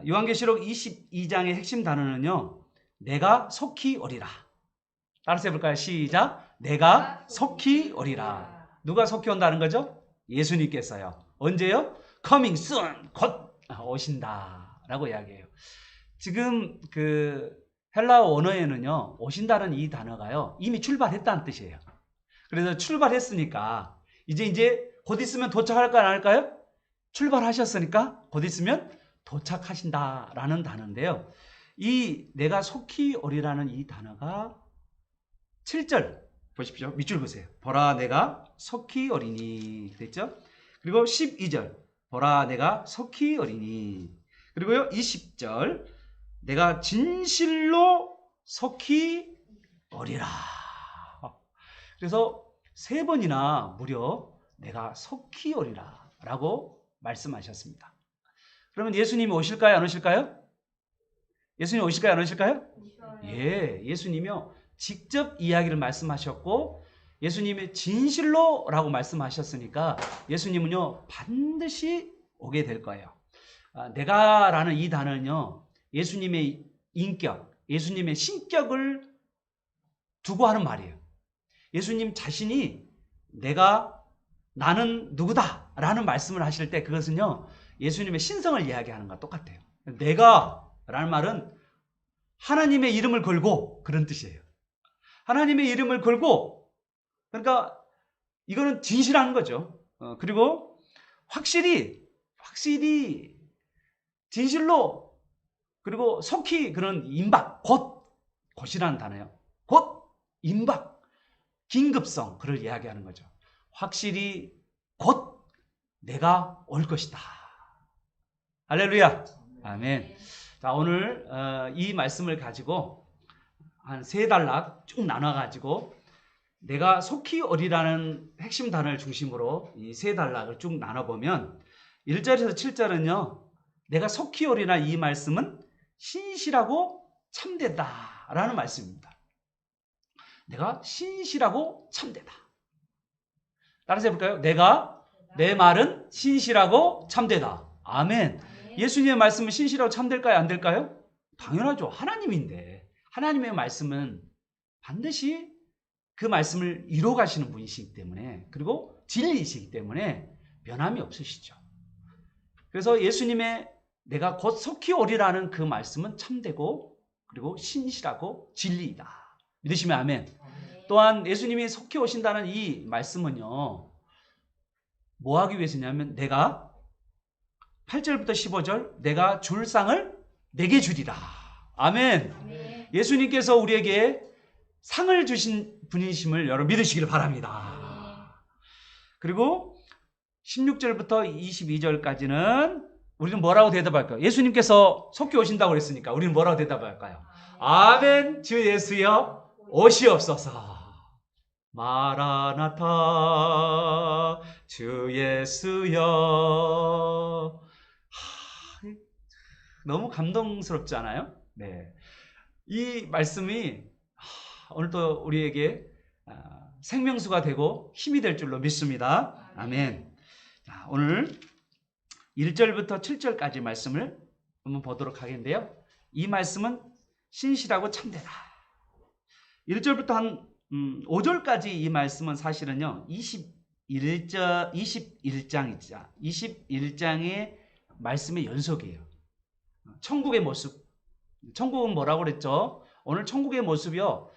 요한계시록 22장의 핵심 단어는요. 내가 속히 오리라. 따라서 해볼까요? 시작. 내가 속히 오리라. 누가 속히 온다는 거죠? 예수님께서요. 언제요? coming soon. 곧 오신다 라고 이야기해요. 지금 그 헬라어 원어에는요. 오신다는 이 단어가요. 이미 출발했다는 뜻이에요. 그래서 출발했으니까 이제 곧 있으면 도착할까요? 안 할까요? 출발하셨으니까 곧 있으면 도착하신다라는 단어인데요. 이 내가 속히 오리라는 이 단어가 7절 보십시오. 밑줄 보세요. 보라 내가 속히 오리니 그랬죠? 그리고 12절 보라 내가 속히 오리니 그리고요 20절 내가 진실로 속히 오리라. 그래서 3번이나 무려 내가 속히 오리라 라고 말씀하셨습니다. 그러면 예수님이 오실까요? 안 오실까요? 예수님 오실까요? 안 오실까요? 예, 예수님이요. 직접 이야기를 말씀하셨고 예수님의 진실로 라고 말씀하셨으니까 예수님은요. 반드시 오게 될 거예요. 내가 라는 이 단어는요. 예수님의 인격, 예수님의 신격을 두고 하는 말이에요. 예수님 자신이 나는 누구다 라는 말씀을 하실 때 그것은요. 예수님의 신성을 이야기하는 것과 똑같아요. 내가 라는 말은 하나님의 이름을 걸고 그런 뜻이에요. 하나님의 이름을 걸고 그러니까 이거는 진실한 거죠. 그리고 확실히 진실로 그리고 속히 그런 임박 곧이라는 단어예요. 곧 임박 긴급성 그를 이야기하는 거죠. 확실히 곧 내가 올 것이다. 할렐루야. 아멘. 자, 오늘 이 말씀을 가지고 한 3단락 쭉 나눠가지고 내가 속히 오리라는 핵심 단어를 중심으로 이 3단락을 쭉 나눠보면 1절에서 7절은요. 내가 속히 오리라 이 말씀은 신실하고 참되다라는 말씀입니다. 내가 신실하고 참되다. 따라서 해볼까요? 내 말은 신실하고 참되다. 아멘. 예수님의 말씀은 신실하고 참될까요? 안 될까요? 당연하죠. 하나님인데 하나님의 말씀은 반드시 그 말씀을 이루어 가시는 분이시기 때문에 그리고 진리이시기 때문에 변함이 없으시죠. 그래서 예수님의 내가 곧 속히 오리라는 그 말씀은 참되고 그리고 신실하고 진리이다. 믿으시면 아멘. 또한 예수님이 속히 오신다는 이 말씀은요. 뭐 하기 위해서냐면 내가 8절부터 15절 내가 줄 상을 내게 주리라. 아멘. 예수님께서 우리에게 상을 주신 분이심을 여러분 믿으시길 바랍니다. 그리고 16절부터 22절까지는 우리는 뭐라고 대답할까요? 예수님께서 속히 오신다고 그랬으니까 우리는 뭐라고 대답할까요? 아멘. 주 예수여 오시옵소서. 마라나타 주 예수여. 너무 감동스럽지 않아요? 네. 이 말씀이 오늘도 우리에게 생명수가 되고 힘이 될 줄로 믿습니다. 아멘. 자, 오늘 1절부터 7절까지 말씀을 한번 보도록 하겠는데요. 이 말씀은 신실하고 참되다. 1절부터 한 5절까지 이 말씀은 사실은요. 21장의 말씀의 연속이에요. 천국의 모습. 천국은 뭐라고 그랬죠? 오늘 천국의 모습이요.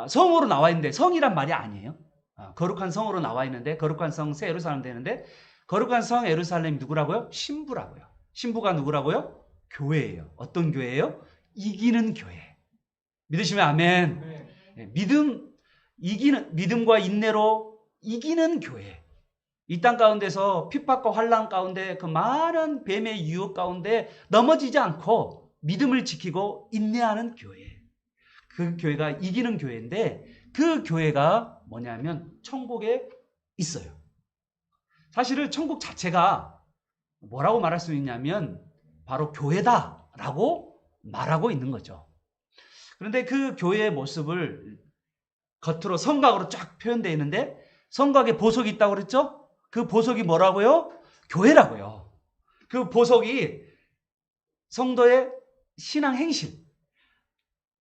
성으로 나와 있는데 성이란 말이 아니에요. 거룩한 성으로 나와 있는데 거룩한 성 새 예루살렘 되는데 거룩한 성 예루살렘이 누구라고요? 신부라고요. 신부가 누구라고요? 교회예요. 어떤 교회예요? 이기는 교회. 믿으시면 아멘. 네, 믿음과 인내로 이기는 교회. 이 땅 가운데서 핍박과 환난 가운데 그 많은 뱀의 유혹 가운데 넘어지지 않고 믿음을 지키고 인내하는 교회. 그 교회가 이기는 교회인데 그 교회가 뭐냐면 천국에 있어요. 사실은 천국 자체가 뭐라고 말할 수 있냐면 바로 교회다라고 말하고 있는 거죠. 그런데 그 교회의 모습을 겉으로 성곽으로 쫙 표현되어 있는데 성곽에 보석이 있다고 그랬죠? 그 보석이 뭐라고요? 교회라고요. 그 보석이 성도의 신앙 행실,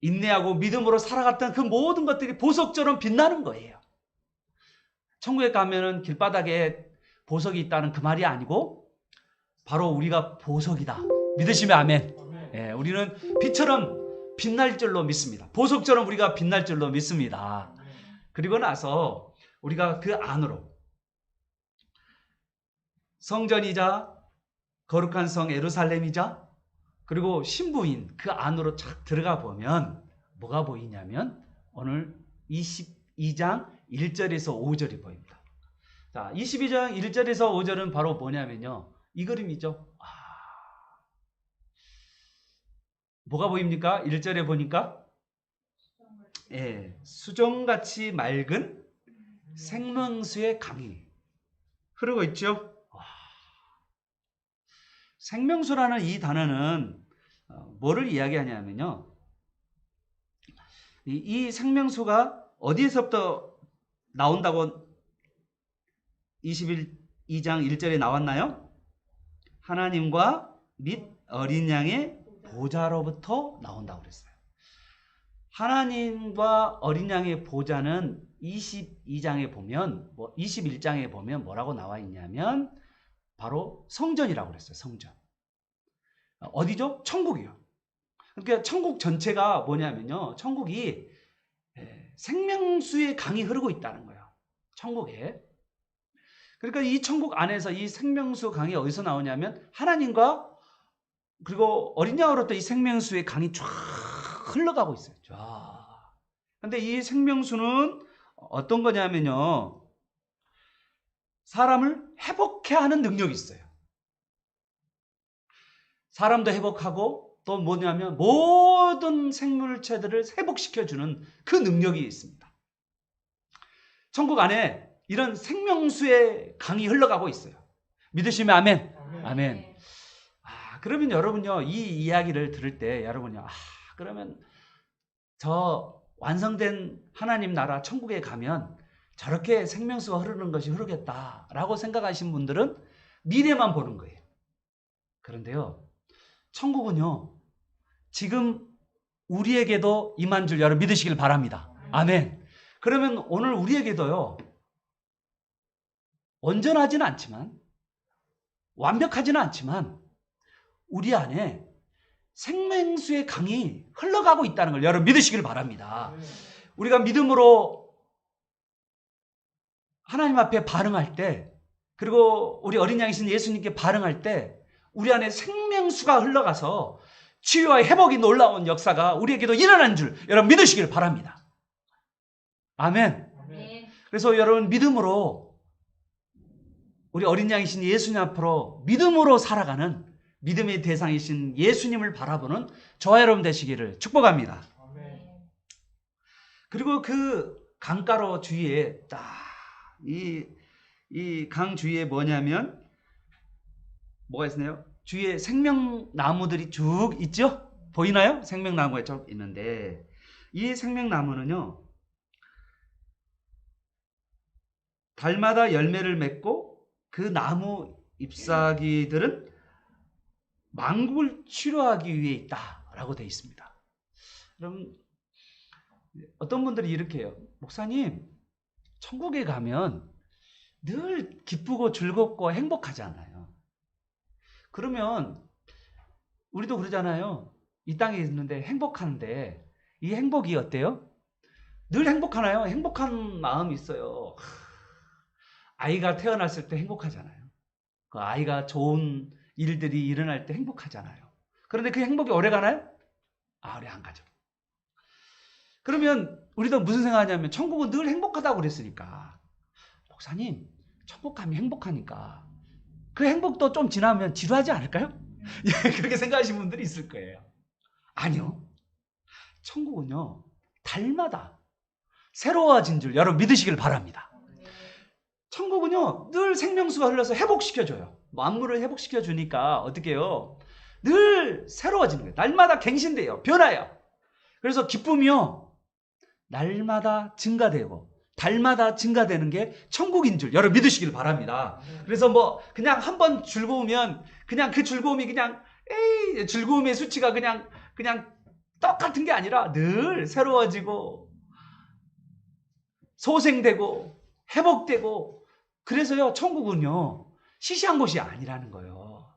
인내하고 믿음으로 살아갔던 그 모든 것들이 보석처럼 빛나는 거예요. 천국에 가면은 길바닥에 보석이 있다는 그 말이 아니고 바로 우리가 보석이다. 믿으시면 아멘. 예, 우리는 빛처럼 빛날 줄로 믿습니다. 보석처럼 우리가 빛날 줄로 믿습니다. 그리고 나서 우리가 그 안으로 성전이자 거룩한 성 예루살렘이자 그리고 신부인 그 안으로 착 들어가 보면 뭐가 보이냐면 오늘 22장 1절에서 5절이 보입니다. 자, 22장 1절에서 5절은 바로 뭐냐면요. 이 그림이죠. 뭐가 보입니까? 1절에 보니까 예, 수정같이 맑은 생명수의 강이 흐르고 있죠. 생명수라는 이 단어는 뭐를 이야기하냐면요. 이 생명수가 어디에서부터 나온다고 22장 1절에 나왔나요? 하나님과 및 어린 양의 보좌로부터 나온다고 그랬어요. 하나님과 어린 양의 보좌는 22장에 보면 21장에 보면 뭐라고 나와 있냐면 바로 성전이라고 그랬어요. 성전. 어디죠? 천국이요. 그러니까 천국 전체가 뭐냐면요. 천국이 생명수의 강이 흐르고 있다는 거예요. 천국에. 그러니까 이 천국 안에서 이 생명수 강이 어디서 나오냐면 하나님과 그리고 어린 양으로부터 이 생명수의 강이 쫙 흘러가고 있어요. 쫙. 근데 이 생명수는 어떤 거냐면요. 사람을 회복해 하는 능력이 있어요. 사람도 회복하고 또 뭐냐면 모든 생물체들을 회복시켜주는 그 능력이 있습니다. 천국 안에 이런 생명수의 강이 흘러가고 있어요. 믿으시면 아멘. 아멘. 그러면 여러분요, 이 이야기를 들을 때 여러분요, 그러면 저 완성된 하나님 나라 천국에 가면 저렇게 생명수가 흐르는 것이 흐르겠다라고 생각하신 분들은 미래만 보는 거예요. 그런데요, 천국은요, 지금 우리에게도 임한 줄 여러분 믿으시길 바랍니다. 아멘. 그러면 오늘 우리에게도요, 온전하지는 않지만, 완벽하지는 않지만, 우리 안에 생명수의 강이 흘러가고 있다는 걸 여러분 믿으시길 바랍니다. 우리가 믿음으로 하나님 앞에 반응할 때, 그리고 우리 어린 양이신 예수님께 반응할 때 우리 안에 생명수가 흘러가서 치유와 회복이 놀라운 역사가 우리에게도 일어난 줄 여러분 믿으시길 바랍니다. 아멘. 그래서 여러분 믿음으로 우리 어린 양이신 예수님 앞으로 믿음으로 살아가는 믿음의 대상이신 예수님을 바라보는 저와 여러분 되시기를 축복합니다. 그리고 그 강가로 주위에 이 강 주위에 뭐냐면 뭐가 있나요? 주위에 생명나무들이 쭉 있죠? 보이나요? 생명나무가 쭉 있는데 이 생명나무는요, 달마다 열매를 맺고 그 나무 잎사귀들은 만국을 치료하기 위해 있다라고 되어 있습니다. 그럼 어떤 분들이 이렇게 해요. 목사님, 천국에 가면 늘 기쁘고 즐겁고 행복하잖아요. 그러면 우리도 그러잖아요. 이 땅에 있는데 행복한데 이 행복이 어때요? 늘 행복하나요? 행복한 마음이 있어요. 아이가 태어났을 때 행복하잖아요. 그 아이가 좋은 일들이 일어날 때 행복하잖아요. 그런데 그 행복이 오래 가나요? 오래 안 가죠. 그러면 우리도 무슨 생각하냐면 천국은 늘 행복하다고 그랬으니까 목사님, 천국 가면 행복하니까 그 행복도 좀 지나면 지루하지 않을까요? 그렇게 생각하시는 분들이 있을 거예요. 아니요. 천국은요, 달마다 새로워진 줄 여러분 믿으시길 바랍니다. 천국은요, 늘 생명수가 흘러서 회복시켜줘요. 만물을 회복시켜주니까 어떻게 해요? 늘 새로워지는 거예요. 날마다 갱신돼요. 변화요. 그래서 기쁨이요, 날마다 증가되고 달마다 증가되는 게 천국인 줄 여러분 믿으시길 바랍니다. 그래서 그냥 한번 즐거우면 그냥 그 즐거움이 그냥 즐거움의 수치가 그냥 똑같은 게 아니라 늘 새로워지고 소생되고 회복되고, 그래서요 천국은요 시시한 곳이 아니라는 거예요.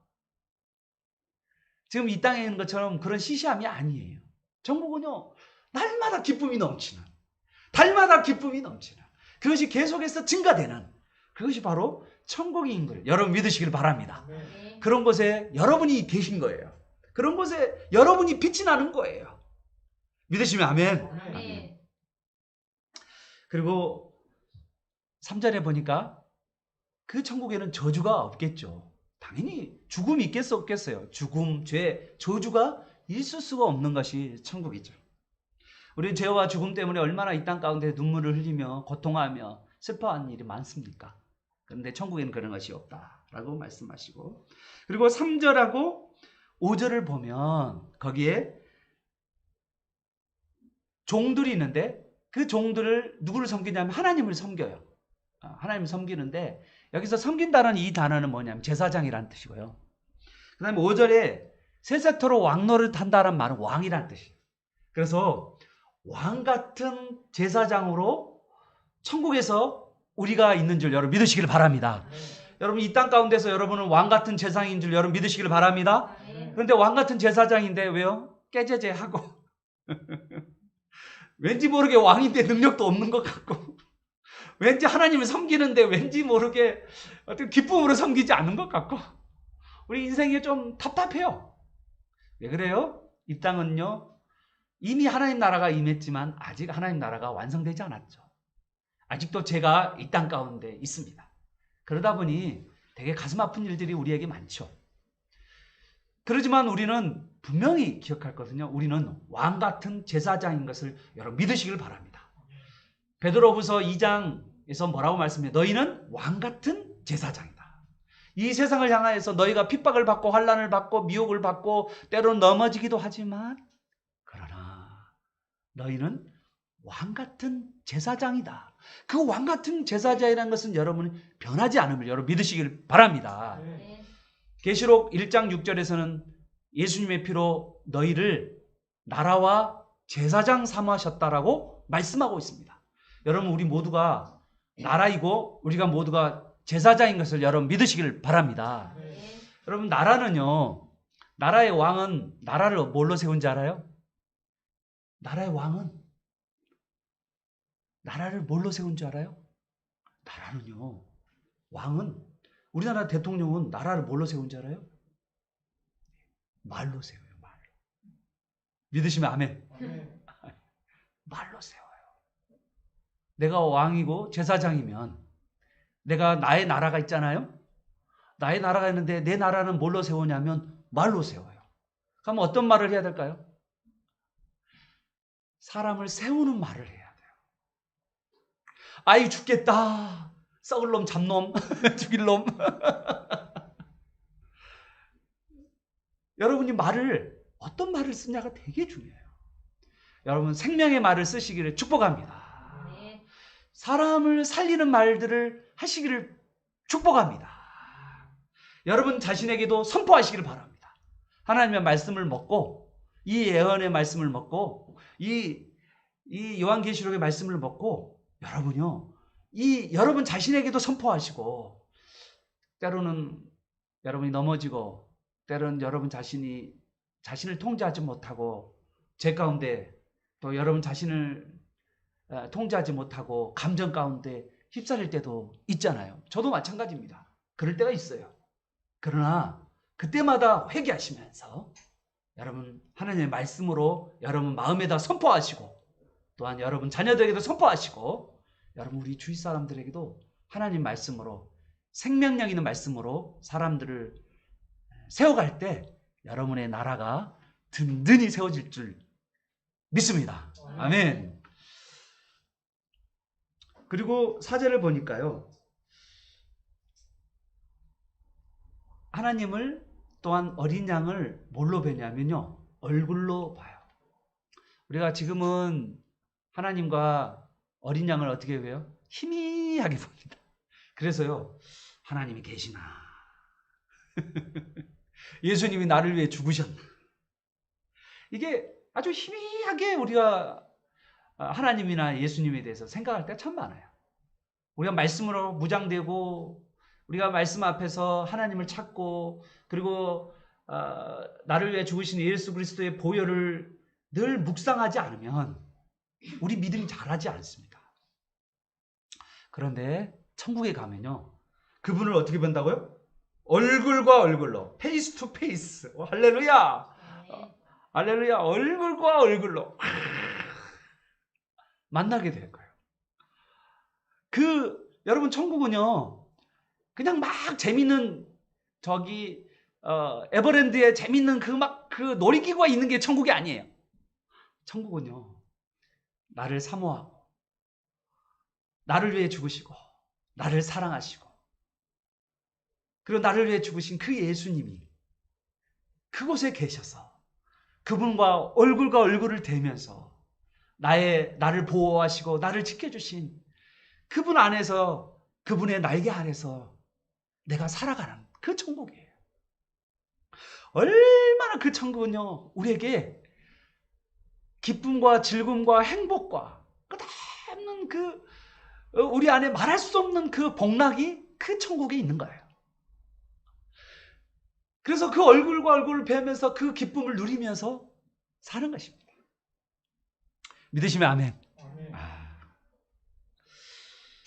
지금 이 땅에 있는 것처럼 그런 시시함이 아니에요. 천국은요 날마다 기쁨이 넘치는, 달마다 기쁨이 넘치는, 그것이 계속해서 증가되는, 그것이 바로 천국인 걸 여러분 믿으시길 바랍니다. 그런 곳에 여러분이 계신 거예요. 그런 곳에 여러분이 빛이 나는 거예요. 믿으시면 아멘. 아멘. 그리고 3절에 보니까 그 천국에는 저주가 없겠죠. 당연히 죽음이 있겠어 없겠어요? 죽음, 죄, 저주가 있을 수가 없는 것이 천국이죠. 우리 죄와 죽음 때문에 얼마나 이 땅 가운데 눈물을 흘리며 고통하며 슬퍼하는 일이 많습니까? 그런데 천국에는 그런 것이 없다라고 말씀하시고, 그리고 3절하고 5절을 보면 거기에 종들이 있는데 그 종들을 누구를 섬기냐면 하나님을 섬겨요. 하나님을 섬기는데 여기서 섬긴다는 이 단어는 뭐냐면 제사장이라는 뜻이고요. 그 다음에 5절에 세세토로 왕노를 탄다는 말은 왕이라는 뜻이에요. 그래서 왕 같은 제사장으로 천국에서 우리가 있는 줄 여러분 믿으시길 바랍니다. 여러분 이 땅 가운데서 여러분은 왕 같은 제사장인 줄 여러분 믿으시길 바랍니다. 그런데 왕 같은 제사장인데 왜요? 깨제제하고 왠지 모르게 왕인데 능력도 없는 것 같고 왠지 하나님을 섬기는데 왠지 모르게 어떤 기쁨으로 섬기지 않는 것 같고 우리 인생이 좀 답답해요. 왜 그래요? 이 땅은요 이미 하나님 나라가 임했지만 아직 하나님 나라가 완성되지 않았죠. 아직도 죄가 이 땅 가운데 있습니다. 그러다 보니 되게 가슴 아픈 일들이 우리에게 많죠. 그러지만 우리는 분명히 기억할 것은요, 우리는 왕 같은 제사장인 것을 여러분 믿으시길 바랍니다. 베드로후서 2장에서 뭐라고 말씀해요? 너희는 왕 같은 제사장이다. 이 세상을 향하여서 너희가 핍박을 받고 환난을 받고 미혹을 받고 때로는 넘어지기도 하지만 그러나 너희는 왕 같은 제사장이다. 그 왕 같은 제사장이라는 것은 여러분이 변하지 않음을 여러분 믿으시길 바랍니다. 계시록 1장 6절에서는 예수님의 피로 너희를 나라와 제사장 삼으셨다라고 말씀하고 있습니다. 여러분 우리 모두가 나라이고 우리가 모두가 제사장인 것을 여러분 믿으시길 바랍니다. 여러분 나라는요, 나라의 왕은 나라를 뭘로 세운지 알아요? 나라의 왕은 나라를 뭘로 세운 줄 알아요? 나라는요, 왕은, 우리나라 대통령은 나라를 뭘로 세운 줄 알아요? 말로 세워요, 말로. 믿으시면 아멘. 말로 세워요. 내가 왕이고 제사장이면 내가 나의 나라가 있잖아요. 나의 나라가 있는데 내 나라는 뭘로 세우냐면 말로 세워요. 그럼 어떤 말을 해야 될까요? 사람을 세우는 말을 해야 돼요. 아이 죽겠다. 썩을 놈 잡놈 죽일 놈. 여러분이 말을 어떤 말을 쓰냐가 되게 중요해요. 여러분 생명의 말을 쓰시기를 축복합니다. 사람을 살리는 말들을 하시기를 축복합니다. 여러분 자신에게도 선포하시기를 바랍니다. 하나님의 말씀을 먹고 이 예언의 말씀을 먹고 이 요한계시록의 말씀을 먹고 여러분요 이 여러분 자신에게도 선포하시고 때로는 여러분이 넘어지고 때로는 여러분 자신을 통제하지 못하고 죄 가운데 또 여러분 자신을 통제하지 못하고 감정 가운데 휩싸릴 때도 있잖아요. 저도 마찬가지입니다. 그럴 때가 있어요. 그러나 그때마다 회개하시면서 여러분 하나님의 말씀으로 여러분 마음에다 선포하시고 또한 여러분 자녀들에게도 선포하시고 여러분 우리 주위 사람들에게도 하나님 말씀으로 생명력 있는 말씀으로 사람들을 세워갈 때 여러분의 나라가 든든히 세워질 줄 믿습니다. 아멘. 그리고 4절을 보니까요. 하나님을 또한 어린 양을 뭘로 뵈냐면요. 얼굴로 봐요. 우리가 지금은 하나님과 어린 양을 어떻게 봬요? 희미하게 봅니다. 그래서요. 하나님이 계시나? 예수님이 나를 위해 죽으셨나. 이게 아주 희미하게 우리가 하나님이나 예수님에 대해서 생각할 때가 참 많아요. 우리가 말씀으로 무장되고 우리가 말씀 앞에서 하나님을 찾고 그리고 나를 위해 죽으신 예수 그리스도의 보혈을 늘 묵상하지 않으면 우리 믿음이 자라지 않습니다. 그런데 천국에 가면요. 그분을 어떻게 본다고요? 얼굴과 얼굴로, 페이스 투 페이스. 할렐루야. 할렐루야. 얼굴과 얼굴로 만나게 될 거예요. 여러분 천국은요. 그냥 막 재밌는 에버랜드에 재밌는 그 놀이기구가 있는 게 천국이 아니에요. 천국은요. 나를 사모하고 나를 위해 죽으시고 나를 사랑하시고 그리고 나를 위해 죽으신 그 예수님이 그곳에 계셔서 그분과 얼굴과 얼굴을 대면서 나를 보호하시고 나를 지켜주신 그분 안에서 그분의 날개 아래서 내가 살아가는 그 천국이에요. 얼마나 그 천국은요 우리에게 기쁨과 즐거움과 행복과 끝없는 우리 안에 말할 수 없는 그 복락이 그 천국에 있는 거예요. 그래서 그 얼굴과 얼굴을 뵈면서 그 기쁨을 누리면서 사는 것입니다. 믿으시면 아멘.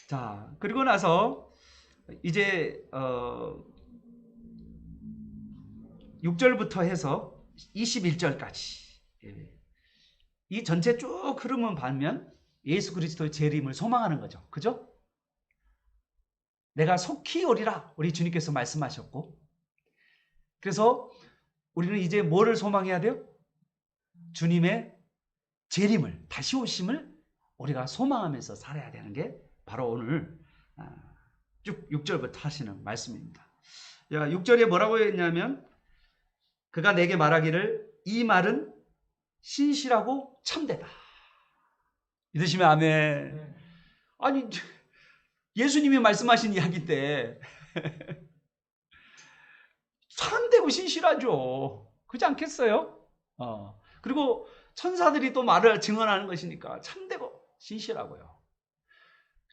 자, 그리고 나서 이제 6절부터 해서 21절까지 이 전체 쭉 흐름을 보면 예수 그리스도의 재림을 소망하는 거죠. 그죠? 내가 속히 오리라 우리 주님께서 말씀하셨고 그래서 우리는 이제 뭐를 소망해야 돼요? 주님의 재림을, 다시 오심을 우리가 소망하면서 살아야 되는 게 바로 오늘 쭉 6절부터 하시는 말씀입니다. 6절에 뭐라고 했냐면 그가 내게 말하기를 이 말은 신실하고 참되다. 믿으시면 아멘. 아니 예수님이 말씀하신 이야기인데 참되고 신실하죠. 그렇지 않겠어요? 그리고 천사들이 또 말을 증언하는 것이니까 참되고 신실하고요.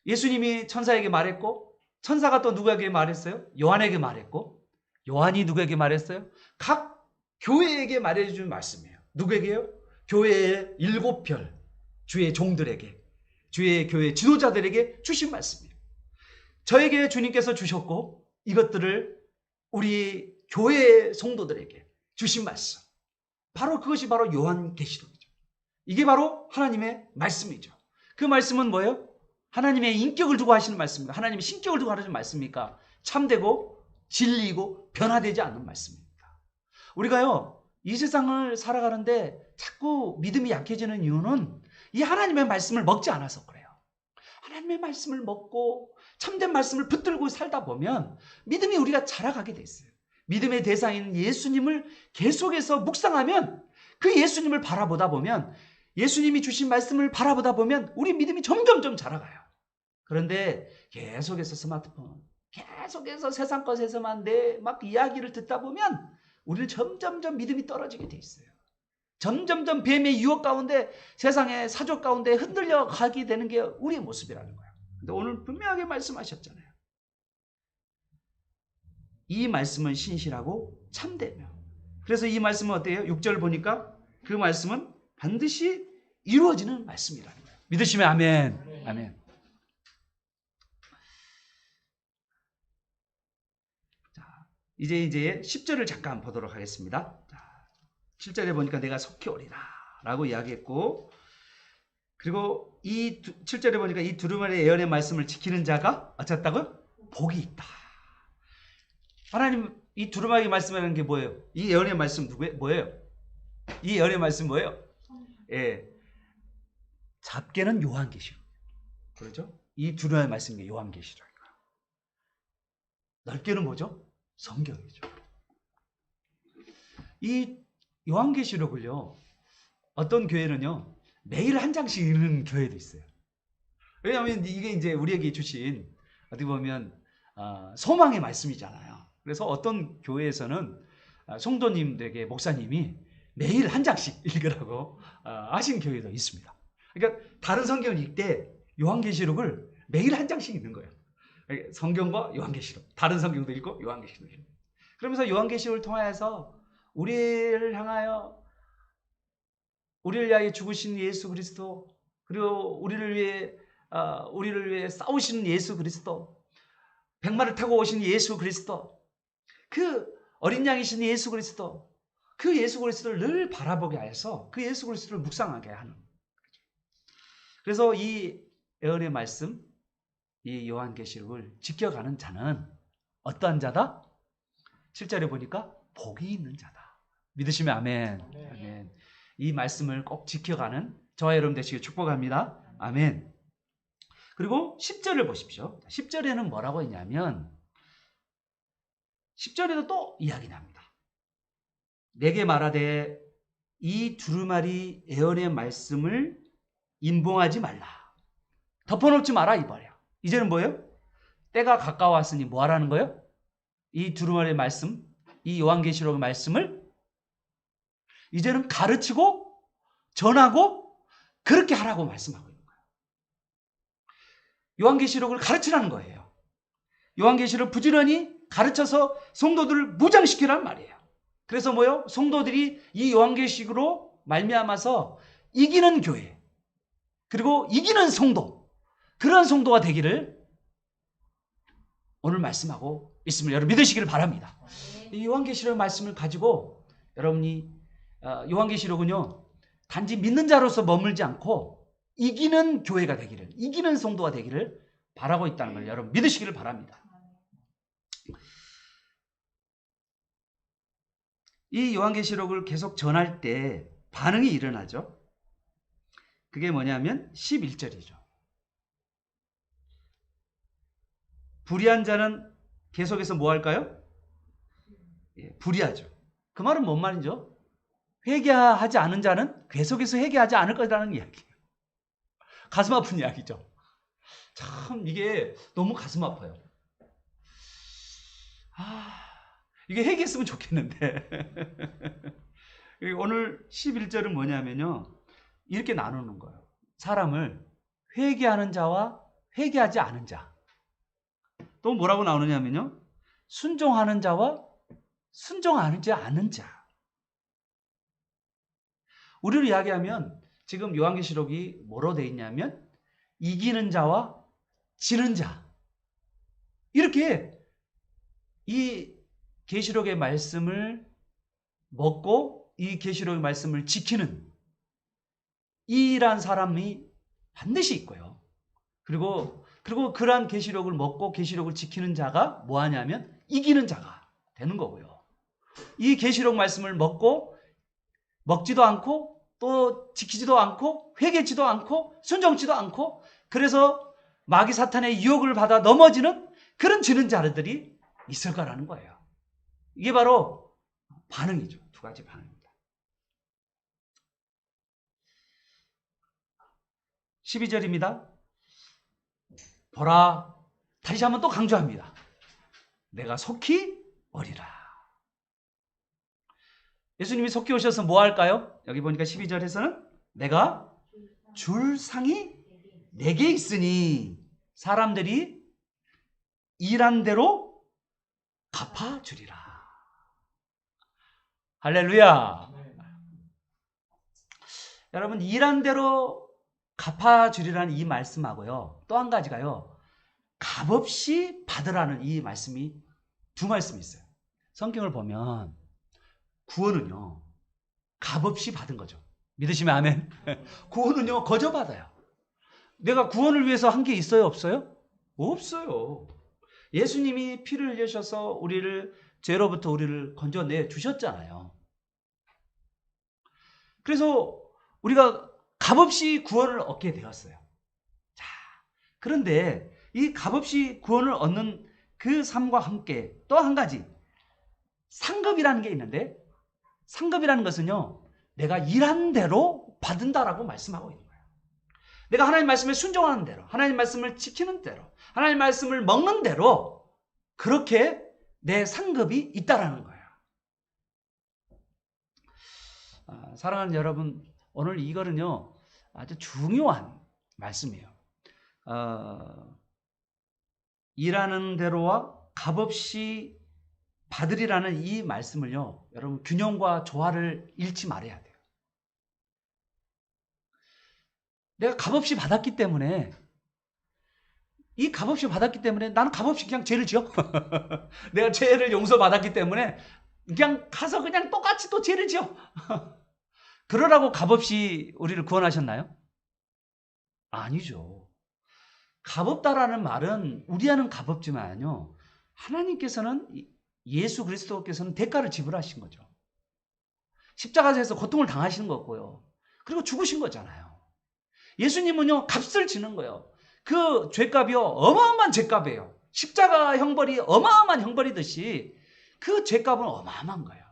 예수님이 천사에게 말했고 천사가 또 누구에게 말했어요? 요한에게 말했고 요한이 누구에게 말했어요? 각 교회에게 말해준 말씀이에요. 누구에게요? 교회의 7별 주의 종들에게 주의 교회 지도자들에게 주신 말씀이에요. 저에게 주님께서 주셨고 이것들을 우리 교회 성도들에게 주신 말씀. 바로 그것이 바로 요한계시록이죠. 이게 바로 하나님의 말씀이죠. 그 말씀은 뭐예요? 하나님의 인격을 두고 하시는 말씀입니까? 하나님의 신격을 두고 하시는 말씀입니까? 참되고 진리이고 변화되지 않는 말씀입니다. 우리가요 이 세상을 살아가는데 자꾸 믿음이 약해지는 이유는 이 하나님의 말씀을 먹지 않아서 그래요. 하나님의 말씀을 먹고 참된 말씀을 붙들고 살다 보면 믿음이 우리가 자라가게 돼 있어요. 믿음의 대상인 예수님을 계속해서 묵상하면 그 예수님을 바라보다 보면 예수님이 주신 말씀을 바라보다 보면 우리 믿음이 점점점 자라가요. 그런데 계속해서 스마트폰, 계속해서 세상 것에서만 막 이야기를 듣다 보면 우리는 점점점 믿음이 떨어지게 돼 있어요. 점점점 뱀의 유혹 가운데 세상의 사조 가운데 흔들려 가게 되는 게 우리의 모습이라는 거예요. 근데 오늘 분명하게 말씀하셨잖아요. 이 말씀은 신실하고 참되며. 그래서 이 말씀은 어때요? 6절 보니까 그 말씀은 반드시 이루어지는 말씀이라는 거예요. 믿으시면 아멘. 아멘. 자, 이제 10절을 잠깐 보도록 하겠습니다. 자, 7절에 보니까 내가 속히 오리라 라고 이야기했고 그리고 이 7절에 보니까 이 두루마리 예언의 말씀을 지키는 자가 어쨌다고요? 복이 있다. 하나님 이 두루마리 말씀이라는 게 뭐예요? 이 예언의 말씀 뭐예요? 이 예언의 말씀 뭐예요? 예, 잡게는 요한계시록. 그렇죠? 이 두루마리 말씀이 요한계시록이에요. 넓게는 뭐죠? 성경이죠. 이 요한계시록을요. 어떤 교회는요. 매일 한 장씩 읽는 교회도 있어요. 왜냐하면 이게 이제 우리에게 주신 어떻게 보면 소망의 말씀이잖아요. 그래서 어떤 교회에서는 성도님들에게 목사님이 매일 한 장씩 읽으라고 하신 교회도 있습니다. 그러니까 다른 성경을 읽되 요한계시록을 매일 한 장씩 읽는 거예요. 성경과 요한계시록, 다른 성경도 읽고 요한계시록도 읽고. 그러면서 요한계시록을 통하여서 우리를 위하여 죽으신 예수 그리스도, 그리고 우리를 위해 싸우시는 예수 그리스도, 백마를 타고 오신 예수 그리스도, 그 어린 양이신 예수 그리스도, 그 예수 그리스도를 늘 바라보게 하여서 그 예수 그리스도를 묵상하게 하는. 그래서 이 예언의 말씀, 이 요한계시록을 지켜가는 자는 어떠한 자다? 7절에 보니까 복이 있는 자다. 믿으시면 아멘. 아멘. 이 말씀을 꼭 지켜가는 저와 여러분 되시길 축복합니다. 아멘. 그리고 10절을 보십시오. 10절에는 뭐라고 했냐면 10절에도 또 이야기 납니다. 내게 말하되 이 두루마리 예언의 말씀을 임봉하지 말라. 덮어놓지 마라 이 말이야. 이제는 뭐예요? 때가 가까웠으니 뭐 하라는 거예요? 이 두루마리의 말씀, 이 요한계시록의 말씀을 이제는 가르치고 전하고 그렇게 하라고 말씀하고 있는 거예요. 요한계시록을 가르치라는 거예요. 요한계시록을 부지런히 가르쳐서 성도들을 무장시키란 말이에요. 그래서 뭐요? 성도들이 이 요한계시록으로 말미암아서 이기는 교회, 그리고 이기는 성도, 그런 성도가 되기를 오늘 말씀하고 있음을 여러분 믿으시기를 바랍니다. 이 요한계시록 말씀을 가지고 여러분이 요한계시록은요 단지 믿는 자로서 머물지 않고 이기는 교회가 되기를, 이기는 성도가 되기를 바라고 있다는 걸 여러분 믿으시기를 바랍니다. 이 요한계시록을 계속 전할 때 반응이 일어나죠. 그게 뭐냐면 11절이죠. 불의한 자는 계속해서 뭐 할까요? 불의하죠. 그 말은 뭔 말이죠? 회개하지 않은 자는 계속해서 회개하지 않을 거라는 이야기예요. 가슴 아픈 이야기죠. 참 이게 너무 가슴 아파요. 이게 회개했으면 좋겠는데 오늘 11절은 뭐냐면요 이렇게 나누는 거예요. 사람을 회개하는 자와 회개하지 않은 자, 또 뭐라고 나오느냐면요 순종하는 자와 순종하지 않은 자. 우리를 이야기하면 지금 요한계시록이 뭐로 되어 있냐면 이기는 자와 지는 자, 이렇게 이 계시록의 말씀을 먹고 이 계시록의 말씀을 지키는 이란 사람이 반드시 있고요. 그리고 그러한 계시록을 먹고 계시록을 지키는 자가 뭐 하냐면 이기는 자가 되는 거고요. 이 계시록 말씀을 먹지도 않고 또 지키지도 않고 회개치도 않고 순종치도 않고 그래서 마귀 사탄의 유혹을 받아 넘어지는 그런 지는 자들이 있을 거라는 거예요. 이게 바로 반응이죠. 두 가지 반응입니다. 12절입니다. 보라, 다시 한번 또 강조합니다. 내가 속히 오리라. 예수님이 속히 오셔서 뭐 할까요? 여기 보니까 12절에서는 내가 줄 상이 내게 있으니 사람들이 일한 대로 갚아주리라. 할렐루야. 여러분 일한 대로 갚아주리라는 이 말씀하고요. 또 한 가지가요. 값없이 받으라는 이 말씀이 두 말씀이 있어요. 성경을 보면 구원은요. 값없이 받은 거죠. 믿으시면 아멘. 구원은요. 거저 받아요. 내가 구원을 위해서 한 게 있어요? 없어요? 없어요. 예수님이 피를 흘리셔서 우리를 죄로부터 우리를 건져내 주셨잖아요. 그래서 우리가 값없이 구원을 얻게 되었어요. 자, 그런데 이 값없이 구원을 얻는 그 삶과 함께 또 한 가지 상급이라는 게 있는데 상급이라는 것은요. 내가 일한 대로 받는다라고 말씀하고 있는 거예요. 내가 하나님 말씀에 순종하는 대로 하나님 말씀을 지키는 대로 하나님 말씀을 먹는 대로 그렇게 내 상급이 있다라는 거예요. 사랑하는 여러분, 오늘 이거는요 아주 중요한 말씀이에요. 일하는 대로와 값없이 받으리라는 이 말씀을요, 여러분 균형과 조화를 잃지 말아야 돼요. 내가 값없이 받았기 때문에, 이 값없이 받았기 때문에 나는 값없이 그냥 죄를 지어. 내가 죄를 용서받았기 때문에 그냥 가서 그냥 똑같이 또 죄를 지어. 그러라고 값없이 우리를 구원하셨나요? 아니죠. 값없다라는 말은 우리와는 값없지만요, 하나님께서는, 예수 그리스도께서는 대가를 지불하신 거죠. 십자가에서 고통을 당하시는 거고요. 그리고 죽으신 거잖아요. 예수님은요 값을 지는 거예요. 그 죄값이요 어마어마한 죄값이에요. 십자가 형벌이 어마어마한 형벌이듯이 그 죄값은 어마어마한 거예요.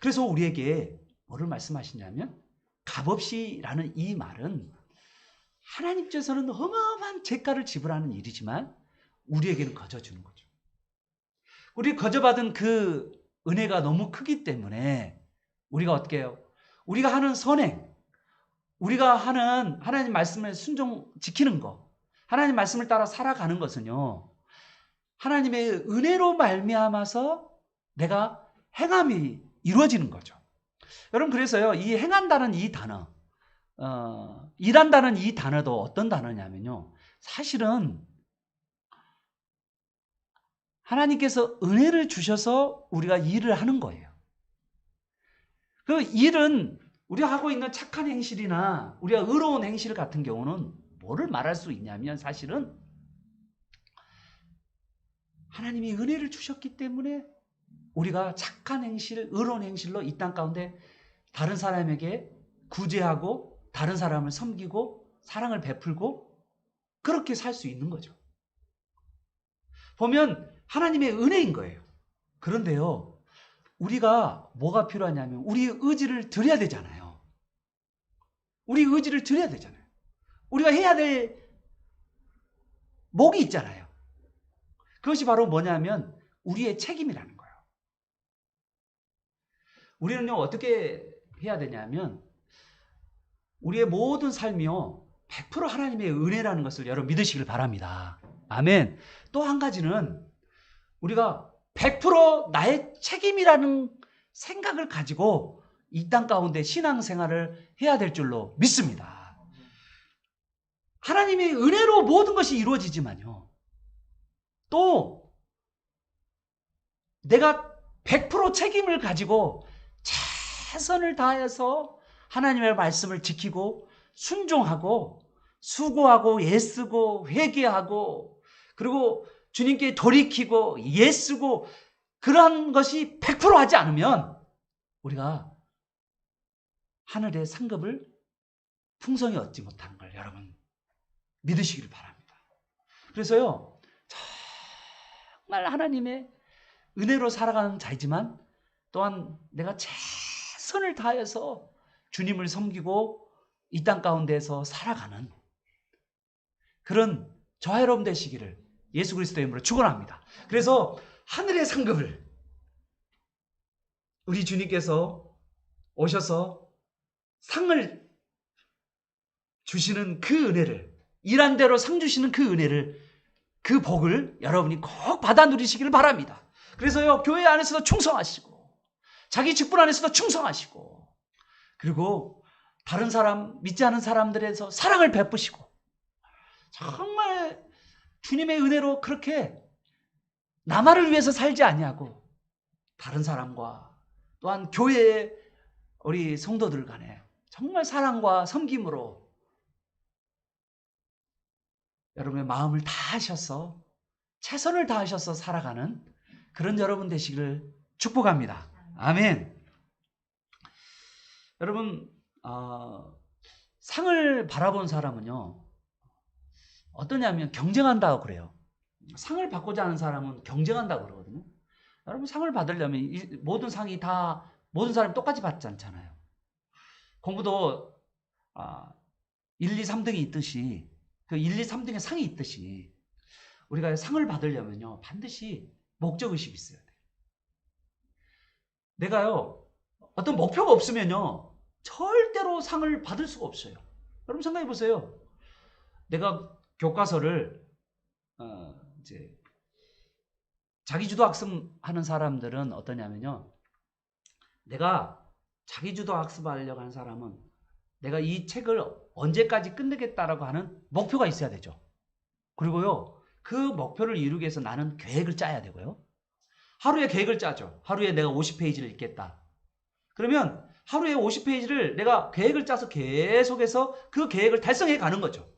그래서 우리에게 뭐를 말씀하시냐면, 값없이라는 이 말은 하나님께서는 어마어마한 죄가를 지불하는 일이지만 우리에게는 거저 주는 거죠. 우리 거저 받은 그 은혜가 너무 크기 때문에 우리가 어떻게 해요? 우리가 하는 선행, 우리가 하는 하나님 말씀을 지키는 거, 하나님 말씀을 따라 살아가는 것은요, 하나님의 은혜로 말미암아서 내가 행함이 이루어지는 거죠. 여러분, 그래서요 이 행한다는 이 단어, 일한다는 이 단어도 어떤 단어냐면요, 사실은 하나님께서 은혜를 주셔서 우리가 일을 하는 거예요. 그 일은 우리가 하고 있는 착한 행실이나 우리가 의로운 행실 같은 경우는 뭐를 말할 수 있냐면, 사실은 하나님이 은혜를 주셨기 때문에 우리가 착한 행실, 의로운 행실로 이 땅 가운데 다른 사람에게 구제하고 다른 사람을 섬기고 사랑을 베풀고 그렇게 살 수 있는 거죠. 보면 하나님의 은혜인 거예요. 그런데요, 우리가 뭐가 필요하냐면 우리의 의지를 드려야 되잖아요. 우리 의지를 드려야 되잖아요. 우리가 해야 될 목이 있잖아요. 그것이 바로 뭐냐면 우리의 책임이라는 거예요. 우리는요 어떻게 해야 되냐면, 우리의 모든 삶이요 100% 하나님의 은혜라는 것을 여러분 믿으시길 바랍니다. 아멘. 또 한 가지는 우리가 100% 나의 책임이라는 생각을 가지고 이 땅 가운데 신앙생활을 해야 될 줄로 믿습니다. 하나님의 은혜로 모든 것이 이루어지지만요, 또 내가 100% 책임을 가지고 최선을 다해서 하나님의 말씀을 지키고 순종하고 수고하고 애쓰고 회개하고 그리고 주님께 돌이키고 애쓰고 그러한 것이 100% 하지 않으면 우리가 하늘의 상급을 풍성히 얻지 못하는 걸 여러분 믿으시길 바랍니다. 그래서요 정말 하나님의 은혜로 살아가는 자이지만 또한 내가 최선을 다해서 주님을 섬기고 이 땅 가운데에서 살아가는 그런 저와 여러분 되시기를 예수 그리스도의 이름으로 축원합니다. 그래서 하늘의 상급을 우리 주님께서 오셔서 상을 주시는 그 은혜를, 일한 대로 상 주시는 그 은혜를, 그 복을 여러분이 꼭 받아 누리시기를 바랍니다. 그래서요 교회 안에서도 충성하시고 자기 직분 안에서도 충성하시고 그리고 다른 사람, 믿지 않은 사람들에서 사랑을 베푸시고 정말 주님의 은혜로 그렇게 나만을 위해서 살지 아니하고 다른 사람과 또한 교회의 우리 성도들 간에 정말 사랑과 섬김으로 여러분의 마음을 다하셔서 최선을 다하셔서 살아가는 그런 여러분 되시기를 축복합니다. 아멘. 여러분, 상을 바라본 사람은요 어떠냐면 경쟁한다고 그래요. 상을 받고자 하는 사람은 경쟁한다고 그러거든요. 여러분, 상을 받으려면 모든 상이 다 모든 사람이 똑같이 받지 않잖아요. 공부도 1, 2, 3등이 있듯이 그 1, 2, 3등의 상이 있듯이 우리가 상을 받으려면요 반드시 목적의식이 있어야 돼요. 내가요 어떤 목표가 없으면요, 절대로 상을 받을 수가 없어요. 여러분 생각해 보세요. 내가 교과서를 이제 자기주도 학습하는 사람들은 어떠냐면요, 내가 자기주도 학습하려고 하는 사람은 내가 이 책을 언제까지 끝내겠다라고 하는 목표가 있어야 되죠. 그리고요, 그 목표를 이루기 위해서 나는 계획을 짜야 되고요. 하루에 계획을 짜죠. 하루에 내가 50페이지를 읽겠다. 그러면 하루에 50페이지를 내가 계획을 짜서 계속해서 그 계획을 달성해 가는 거죠.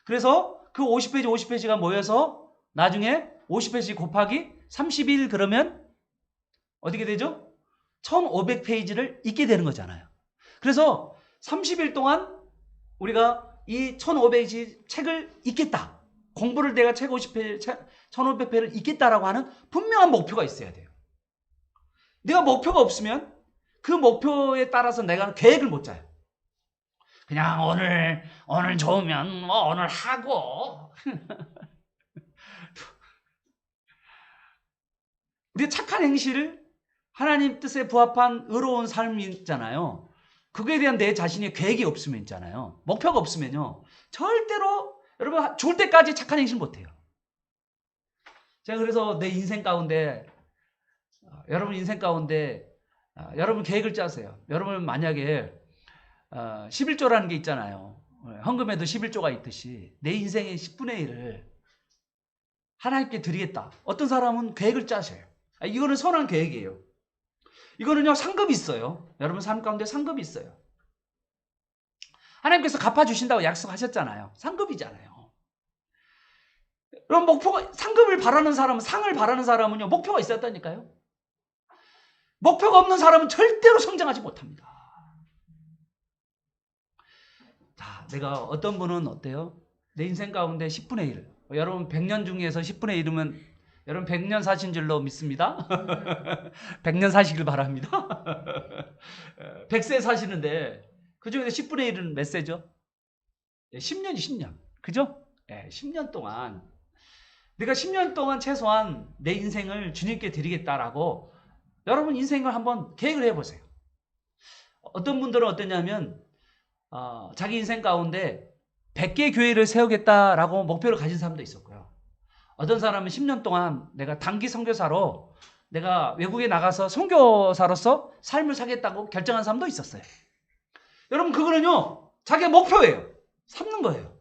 그래서 그 50페이지가 모여서 나중에 50페이지 곱하기 30일 그러면 어떻게 되죠? 1500페이지를 읽게 되는 거잖아요. 그래서 30일 동안 우리가 이 1500페이지 책을 읽겠다. 공부를 내가 책 50페이지, 1500페이지를 읽겠다라고 하는 분명한 목표가 있어야 돼요. 내가 목표가 없으면 그 목표에 따라서 내가 계획을 못 짜요. 그냥 오늘 좋으면 뭐 오늘 하고. 우리 착한 행실을 하나님 뜻에 부합한 의로운 삶이 있잖아요. 그거에 대한 내 자신의 계획이 없으면 있잖아요. 목표가 없으면요, 절대로 여러분 죽을 때까지 착한 행실 못해요. 제가 그래서 내 인생 가운데 여러분 인생 가운데 여러분 계획을 짜세요. 여러분 만약에 11조라는 게 있잖아요. 헌금에도 11조가 있듯이 내 인생의 10분의 1을 하나님께 드리겠다. 어떤 사람은 계획을 짜셔요. 이거는 선한 계획이에요. 이거는요, 상급이 있어요. 여러분 삶 가운데 상급이 있어요. 하나님께서 갚아주신다고 약속하셨잖아요. 상급이잖아요. 그럼 목표가, 상급을 바라는 사람은, 상을 바라는 사람은요, 목표가 있었다니까요. 목표가 없는 사람은 절대로 성장하지 못합니다. 자, 내가 어떤 분은 어때요? 내 인생 가운데 10분의 1. 여러분 100년 중에서 10분의 1이면 여러분 100년 사신 줄로 믿습니다. 100년 사시길 바랍니다. 100세 사시는데 그중에서 10분의 1은 몇 세죠? 10년이 10년. 그죠? 10년 동안 내가 10년 동안 최소한 내 인생을 주님께 드리겠다라고 여러분 인생을 한번 계획을 해보세요. 어떤 분들은 어떠냐면 자기 인생 가운데 100개 교회를 세우겠다라고 목표를 가진 사람도 있었고요. 어떤 사람은 10년 동안 내가 단기 선교사로 내가 외국에 나가서 선교사로서 삶을 살겠다고 결정한 사람도 있었어요. 여러분 그거는요, 자기의 목표예요. 삼는 거예요.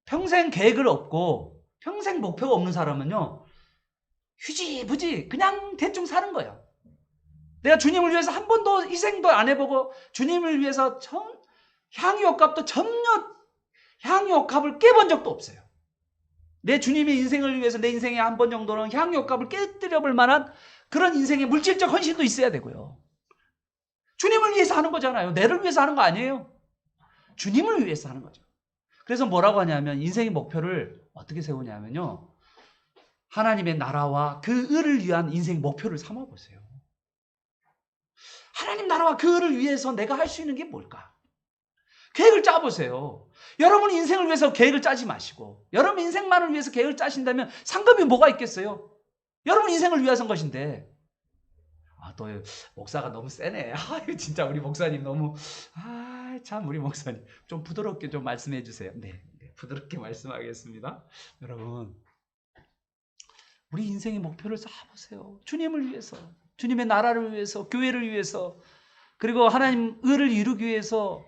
평생 계획을 없고 평생 목표가 없는 사람은요, 휴지부지 그냥 대충 사는 거예요. 내가 주님을 위해서 한 번도 희생도 안 해보고 주님을 위해서 향유옥값도 전혀 향유옥값을 깨본 적도 없어요. 내 주님의 인생을 위해서 내 인생에 한 번 정도는 향유옥값을 깨뜨려 볼 만한 그런 인생의 물질적 헌신도 있어야 되고요. 주님을 위해서 하는 거잖아요. 내를 위해서 하는 거 아니에요. 주님을 위해서 하는 거죠. 그래서 뭐라고 하냐면 인생의 목표를 어떻게 세우냐면요, 하나님의 나라와 그 의를 위한 인생 목표를 삼아보세요. 하나님 나라와 그 의를 위해서 내가 할 수 있는 게 뭘까? 계획을 짜보세요. 여러분 인생을 위해서 계획을 짜지 마시고 여러분 인생만을 위해서 계획을 짜신다면 상급이 뭐가 있겠어요? 여러분 인생을 위해서 한 것인데. 또 목사가 너무 세네. 진짜 우리 목사님 너무 참 우리 목사님 좀 부드럽게 좀 말씀해 주세요. 네, 부드럽게 말씀하겠습니다. 여러분 우리 인생의 목표를 쌓아보세요. 주님을 위해서, 주님의 나라를 위해서, 교회를 위해서, 그리고 하나님 의를 이루기 위해서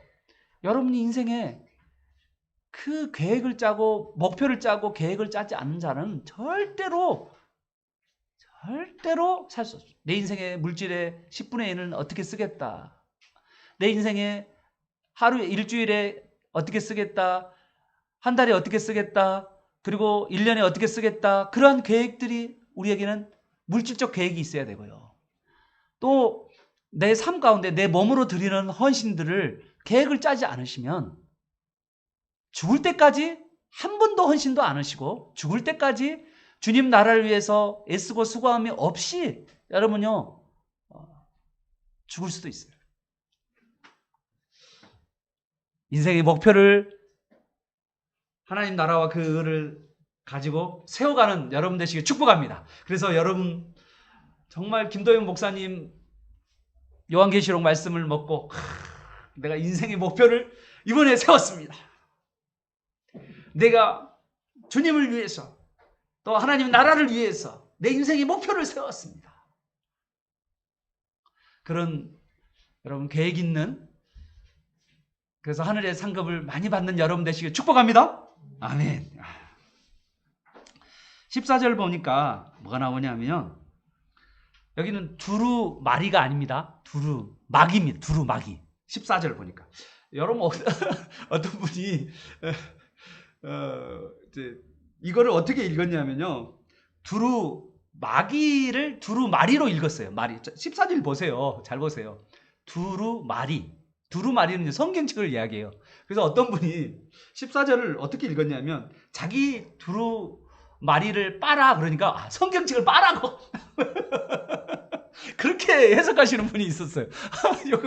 여러분이 인생에 그 계획을 짜고 목표를 짜고 계획을 짜지 않는 자는 절대로 살 수 없어요. 내 인생의 물질의 10분의 1은 어떻게 쓰겠다. 내 인생의 하루에 일주일에 어떻게 쓰겠다. 한 달에 어떻게 쓰겠다. 그리고 1년에 어떻게 쓰겠다. 그러한 계획들이 우리에게는 물질적 계획이 있어야 되고요. 또 내 삶 가운데 내 몸으로 드리는 헌신들을 계획을 짜지 않으시면 죽을 때까지 한 번도 헌신도 안 하시고 죽을 때까지 주님 나라를 위해서 애쓰고 수고함이 없이 여러분요 죽을 수도 있어요. 인생의 목표를 하나님 나라와 그 의를 가지고 세워가는 여러분 되시길 축복합니다. 그래서 여러분 정말 김도영 목사님 요한계시록 말씀을 먹고 내가 인생의 목표를 이번에 세웠습니다. 내가 주님을 위해서 또 하나님 나라를 위해서 내 인생의 목표를 세웠습니다. 그런 여러분 계획 있는, 그래서 하늘의 상급을 많이 받는 여러분 되시길 축복합니다. 아멘. 14절 보니까 뭐가 나오냐면 여기는 두루마리가 아닙니다. 두루마기입니다. 두루마기. 14절 보니까 여러분 어떤 분이 이거를 어떻게 읽었냐면요, 두루마기를 두루마리로 읽었어요. 마리. 14절 보세요. 잘 보세요. 두루마리는 성경책을 이야기해요. 그래서 어떤 분이 14절을 어떻게 읽었냐면 자기 두루마리를 빨아, 그러니까 성경책을 빠라고 그렇게 해석하시는 분이 있었어요.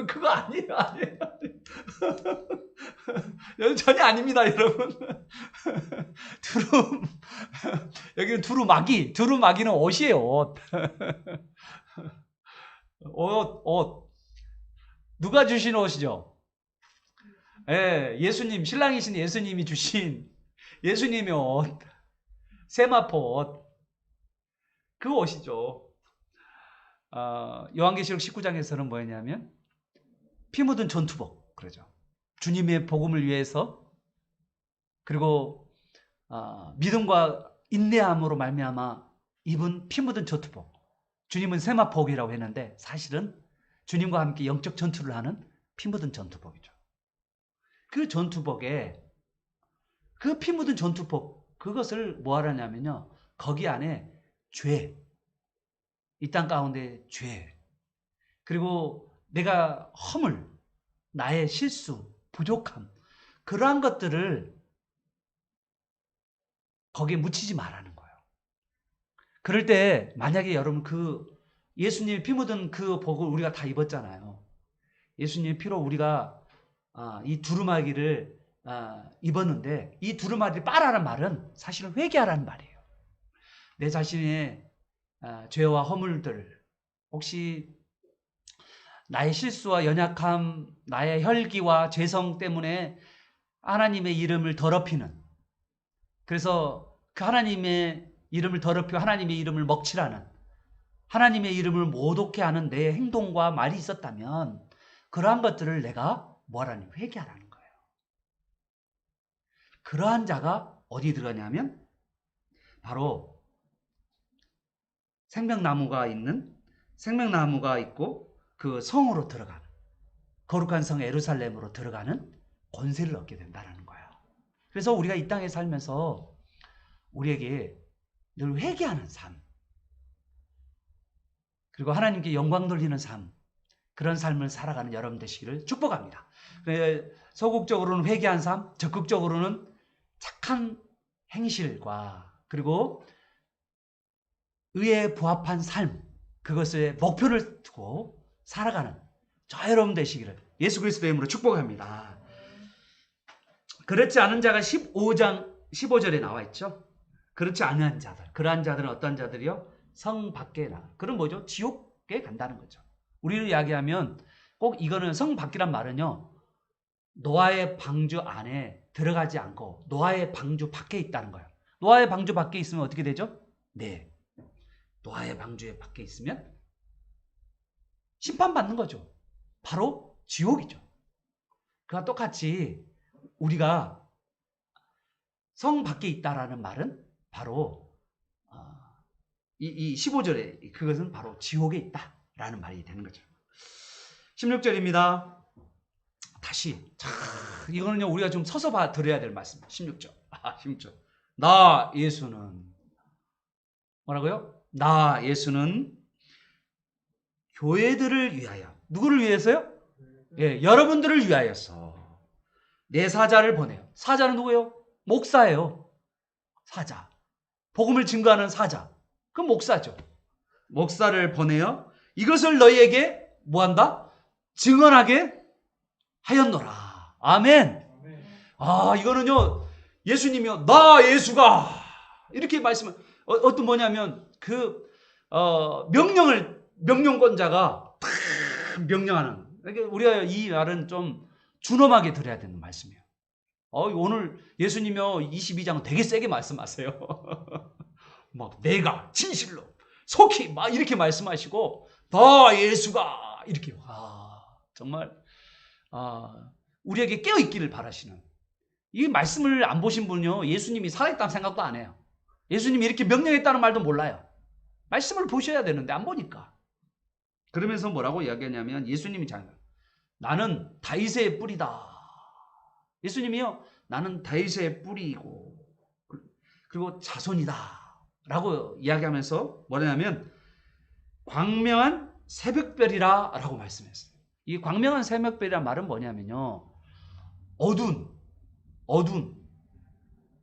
그거 아니에요. 전혀 아닙니다, 여러분. 여기는 두루마기는 옷이에요, 옷. 옷. 누가 주신 옷이죠? 예수님, 신랑이신 예수님이 주신 예수님의 옷. 세마포 옷. 그 옷이죠. 요한계시록 19장에서는 뭐였냐면 피 묻은 전투복, 그러죠. 주님의 복음을 위해서, 그리고 믿음과 인내함으로 말미암아 입은 피 묻은 전투복. 주님은 세마포이라고 했는데 사실은 주님과 함께 영적 전투를 하는 피 묻은 전투복이죠. 그 전투복에, 그 피 묻은 전투복, 그것을 뭐 하라냐면요, 거기 안에 죄, 이 땅 가운데 죄, 그리고 내가 허물, 나의 실수, 부족함, 그러한 것들을 거기에 묻히지 말라는 거예요. 그럴 때 만약에 여러분 그 예수님이 피 묻은 그 복을 우리가 다 입었잖아요. 예수님의 피로 우리가 이 두루마기를 입었는데, 이 두루마기를 빨아라는 말은 사실은 회개하라는 말이에요. 내 자신의 죄와 허물들, 혹시 나의 실수와 연약함, 나의 혈기와 죄성 때문에 하나님의 이름을 더럽히는, 그래서 그 하나님의 이름을 더럽히고 하나님의 이름을 먹칠하는, 하나님의 이름을 모독해 하는 내 행동과 말이 있었다면 그러한 것들을 내가 뭐하라니? 회개하라는 거예요. 그러한 자가 어디 들어가냐면 바로 생명나무가 있고 그 성으로 들어가는, 거룩한 성 예루살렘으로 들어가는 권세를 얻게 된다는 거예요. 그래서 우리가 이 땅에 살면서 우리에게 늘 회개하는 삶, 그리고 하나님께 영광 돌리는 삶, 그런 삶을 살아가는 여러분 되시기를 축복합니다. 소극적으로는 회개한 삶, 적극적으로는 착한 행실과 그리고 의에 부합한 삶, 그것의 목표를 두고 살아가는 저 여러분 되시기를 예수 그리스도의 이름으로 축복합니다. 그렇지 않은 자가 15장 15절에 나와 있죠. 그렇지 않은 자들, 그러한 자들은 어떤 자들이요? 성 밖에 나. 그럼 뭐죠? 지옥에 간다는 거죠. 우리를 이야기하면 꼭 이거는 성 밖이란 말은요, 노아의 방주 안에 들어가지 않고 노아의 방주 밖에 있다는 거예요. 노아의 방주 밖에 있으면 어떻게 되죠? 네, 노아의 방주에 밖에 있으면 심판받는 거죠. 바로 지옥이죠. 그와 똑같이 우리가 성 밖에 있다라는 말은 바로 이 15절에 그것은 바로 지옥에 있다라는 말이 되는 거죠. 16절입니다. 다시 이거는요 우리가 좀 서서 들어야 될 말씀입니다. 16절. 16절. 나 예수는 뭐라고요? 나 예수는 교회들을 위하여, 누구를 위해서요? 예, 여러분들을 위하여서 내 사자를 보내요. 사자는 누구예요? 목사예요. 사자. 복음을 증거하는 사자. 그 목사죠. 목사를 보내요. 이것을 너희에게 뭐한다? 증언하게 하였노라. 아멘. 이거는요 예수님이요, 나 예수가 이렇게 말씀을 어떤 뭐냐면 그 명령권자가 명령하는. 그러니까 우리가 이 말은 좀 준엄하게 들어야 되는 말씀이에요. 오늘 예수님이요 22장 되게 세게 말씀하세요. 막 내가 진실로 속히 막 이렇게 말씀하시고 더 예수가 이렇게 정말 우리에게 깨어있기를 바라시는 이 말씀을 안 보신 분은요 예수님이 살아있다는 생각도 안 해요. 예수님이 이렇게 명령했다는 말도 몰라요. 말씀을 보셔야 되는데 안 보니까. 그러면서 뭐라고 이야기하냐면 예수님이 나는 다윗의 뿌리다. 예수님이요 나는 다윗의 뿌리이고 그리고 자손이다 라고 이야기하면서 뭐냐면 광명한 새벽별이라 라고 말씀했어요. 이 광명한 새벽별이란 말은 뭐냐면요 어두운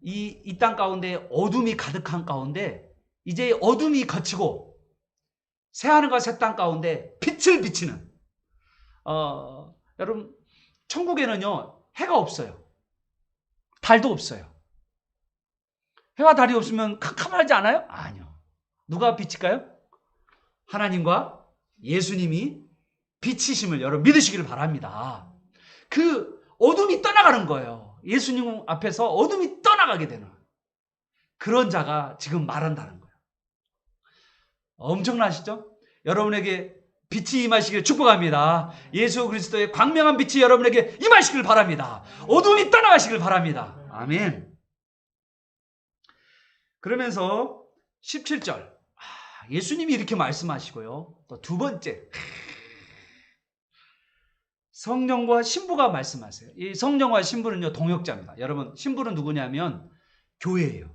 이 땅 가운데 어둠이 가득한 가운데 이제 어둠이 거치고 새하늘과 새 땅 가운데 빛을 비치는 여러분 천국에는요 해가 없어요. 달도 없어요. 해와 달이 없으면 캄캄하지 않아요? 아니요. 누가 빛일까요? 하나님과 예수님이 빛이심을 여러분 믿으시기를 바랍니다. 그 어둠이 떠나가는 거예요. 예수님 앞에서 어둠이 떠나가게 되는 그런 자가 지금 말한다는 거예요. 엄청나시죠? 여러분에게 빛이 임하시길 축복합니다. 예수 그리스도의 광명한 빛이 여러분에게 임하시길 바랍니다. 어둠이 떠나가시길 바랍니다. 아멘. 그러면서 17절 예수님이 이렇게 말씀하시고요. 또 두 번째 성령과 신부가 말씀하세요. 이 성령과 신부는요 동역자입니다. 여러분 신부는 누구냐면 교회예요.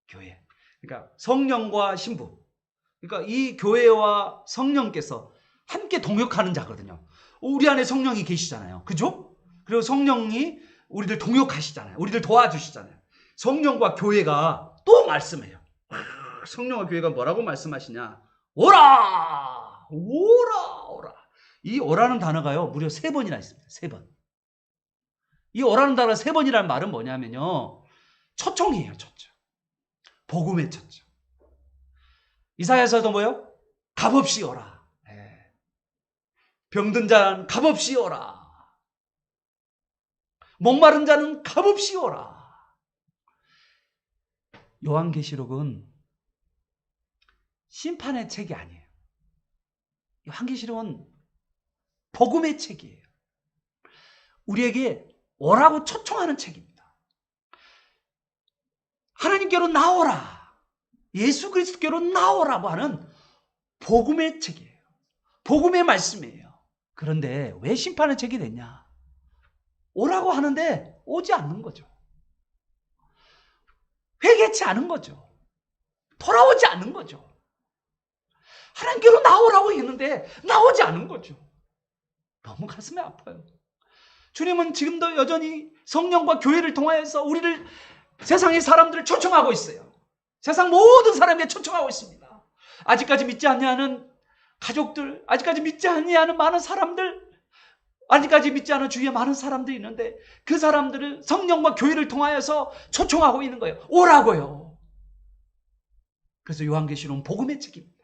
교회. 그러니까 성령과 신부. 그러니까 이 교회와 성령께서 함께 동역하는 자거든요. 우리 안에 성령이 계시잖아요. 그죠? 그리고 성령이 우리들 동역하시잖아요. 우리들 도와주시잖아요. 성령과 교회가 또 말씀해요. 성령과 교회가 뭐라고 말씀하시냐? 오라! 오라! 오라! 이 오라는 단어가요. 무려 3번이나 있습니다. 3번. 이 오라는 단어 3번이라는 말은 뭐냐면요. 초청이에요. 초청. 복음의 초청. 이사야서도 뭐요? 값없이 오라. 병든 자는 값없이 오라. 목마른 자는 값없이 오라. 요한계시록은 심판의 책이 아니에요. 요한계시록은 복음의 책이에요. 우리에게 오라고 초청하는 책입니다. 하나님께로 나오라. 예수 그리스도께로 나오라고 하는 복음의 책이에요. 복음의 말씀이에요. 그런데 왜 심판의 책이 됐냐? 오라고 하는데 오지 않는 거죠. 회개치 않은 거죠. 돌아오지 않는 거죠. 하나님께로 나오라고 했는데 나오지 않은 거죠. 너무 가슴이 아파요. 주님은 지금도 여전히 성령과 교회를 통하여서 우리를 세상의 사람들을 초청하고 있어요. 세상 모든 사람에게 초청하고 있습니다. 아직까지 믿지 않냐는 가족들, 아직까지 믿지 않냐는 많은 사람들, 아직까지 믿지 않은 주위에 많은 사람들이 있는데 그 사람들을 성령과 교회를 통하여서 초청하고 있는 거예요. 오라고요. 그래서 요한계시록은 복음의 책입니다.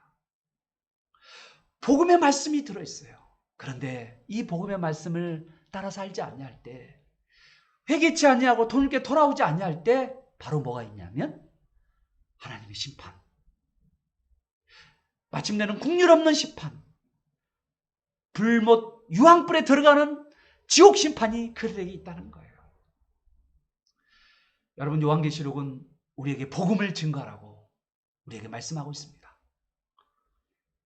복음의 말씀이 들어있어요. 그런데 이 복음의 말씀을 따라 살지 아니할 때, 회개치 아니하고 돈께 돌아오지 아니할 때 바로 뭐가 있냐면 하나님의 심판. 마침내는 국률 없는 심판. 불못 유황불에 들어가는 지옥 심판이 그들에게 있다는 거예요. 여러분 요한계시록은 우리에게 복음을 증거하라고 우리에게 말씀하고 있습니다.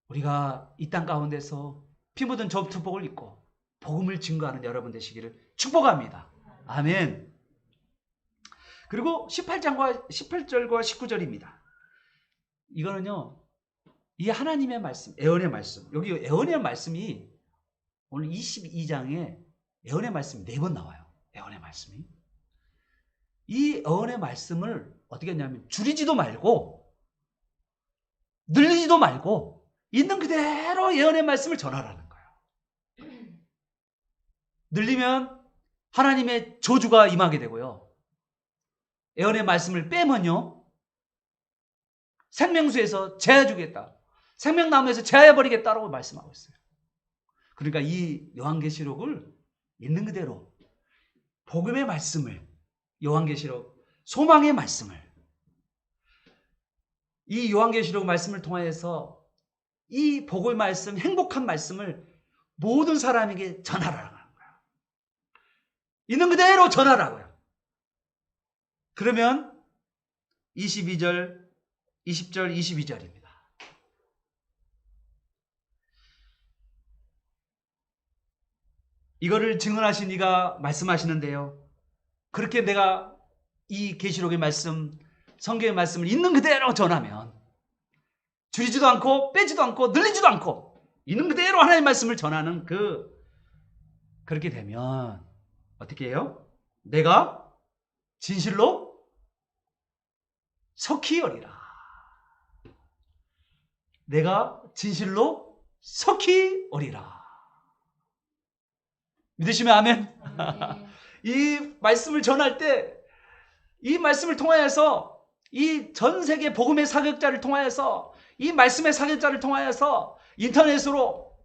우리가 이 땅 가운데서 피 묻은 저투복을 입고 복음을 증거하는 여러분 되시기를 축복합니다. 아멘. 그리고 18절과 19절입니다. 이거는요. 이 하나님의 말씀, 애언의 말씀. 여기 애언의 말씀이 오늘 22장에 애언의 말씀이 4번 나와요. 애언의 말씀이. 이 애언의 말씀을 어떻게 했냐면 줄이지도 말고 늘리지도 말고 있는 그대로 예언의 말씀을 전하라는 거예요. 늘리면 하나님의 저주가 임하게 되고요. 예언의 말씀을 빼면요. 생명수에서 제하주겠다. 생명나무에서 제하해버리겠다라고 말씀하고 있어요. 그러니까 이 요한계시록을 있는 그대로 복음의 말씀을, 요한계시록 소망의 말씀을, 이 요한계시록 말씀을 통하여서 이 복음의 말씀, 행복한 말씀을 모든 사람에게 전하라는 거예요. 있는 그대로 전하라고요. 그러면 22절, 20절, 22절입니다. 이거를 증언하신 이가 말씀하시는데요. 그렇게 내가 이 계시록의 말씀, 성경의 말씀을 있는 그대로 전하면 줄이지도 않고 빼지도 않고 늘리지도 않고 있는 그대로 하나님의 말씀을 전하는 그렇게 되면 어떻게 해요? 내가 진실로 속히 오리라. 내가 진실로 속히 오리라. 믿으시면 아멘. 이 말씀을 전할 때, 이 말씀을 통하여서, 이 전 세계 복음의 사역자를 통하여서, 이 말씀의 사역자를 통하여서 인터넷으로,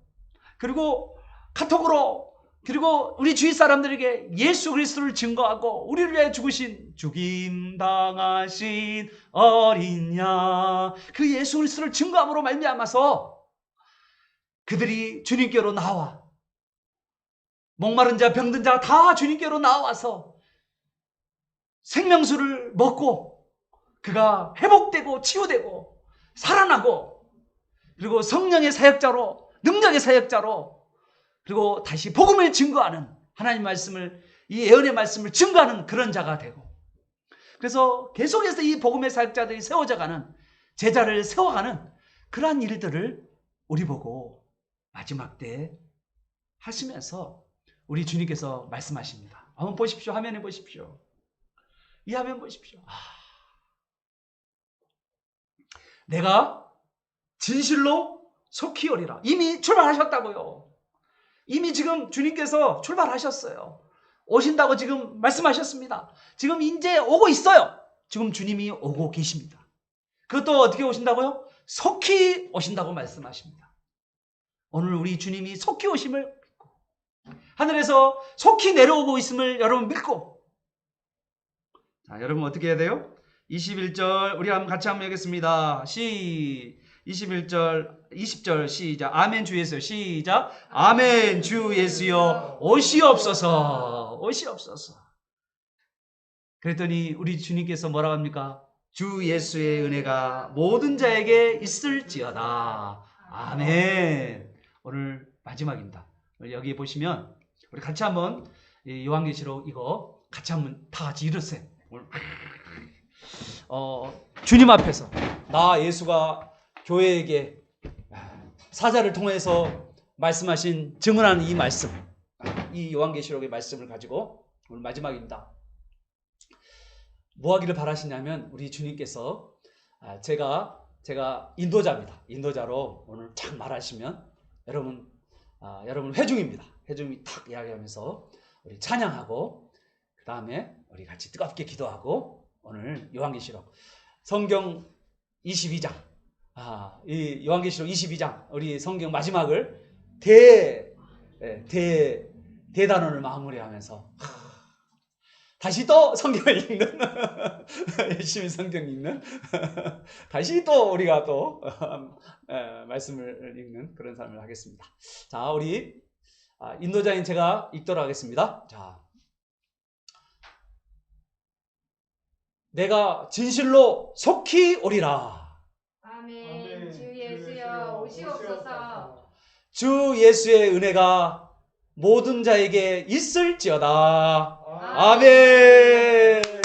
그리고 카톡으로, 그리고 우리 주위 사람들에게 예수 그리스도를 증거하고 우리를 위해 죽으신, 죽임당하신 어린 양, 그 예수 그리스도를 증거함으로 말미암아서 그들이 주님께로 나와, 목마른 자, 병든 자 다 주님께로 나와서 생명수를 먹고 그가 회복되고 치유되고 살아나고, 그리고 성령의 사역자로, 능력의 사역자로, 그리고 다시 복음을 증거하는, 하나님 말씀을, 이 예언의 말씀을 증거하는 그런 자가 되고, 그래서 계속해서 이 복음의 사역자들이 세워져가는, 제자를 세워가는 그러한 일들을 우리 보고 마지막 때 하시면서 우리 주님께서 말씀하십니다. 한번 보십시오. 화면에 보십시오. 이 화면 보십시오. 내가 진실로 속히 오리라. 이미 출발하셨다고요. 이미 지금 주님께서 출발하셨어요. 오신다고 지금 말씀하셨습니다. 지금 이제 오고 있어요. 지금 주님이 오고 계십니다. 그것도 어떻게 오신다고요? 속히 오신다고 말씀하십니다. 오늘 우리 주님이 속히 오심을 믿고, 하늘에서 속히 내려오고 있음을 여러분 믿고, 자, 여러분 어떻게 해야 돼요? 21절 우리 같이 한번 읽겠습니다. 21절 20절 시작. 아멘 주 예수여. 시작. 아멘 주 예수여 오시옵소서. 오시옵소서. 그랬더니 우리 주님께서 뭐라고 합니까? 주 예수의 은혜가 모든 자에게 있을지어다. 아멘. 오늘 마지막입니다. 여기 보시면 우리 같이 한번 요한계시록 이거 같이 한번 다 같이 읽으세요. 주님 앞에서 나 예수가 교회에게 사자를 통해서 말씀하신, 증언하는 이 말씀, 이 요한계시록의 말씀을 가지고 오늘 마지막입니다. 뭐 하기를 바라시냐면, 우리 주님께서 제가 인도자입니다. 인도자로 오늘 쫙 말하시면 여러분 회중입니다. 회중이 탁 이야기하면서 우리 찬양하고, 그 다음에 우리 같이 뜨겁게 기도하고, 오늘 요한계시록 성경 22장, 이 요한계시록 22장 우리 성경 마지막을 대단원을 마무리하면서 다시 또 성경을 읽는 열심히 성경 읽는 다시 또 우리가 또 말씀을 읽는 그런 삶을 하겠습니다. 자, 우리 인도자인 제가 읽도록 하겠습니다. 자, 내가 진실로 속히 오리라. 아멘. 주 예수여 오시옵소서. 주 예수의 은혜가 모든 자에게 있을지어다. 아멘.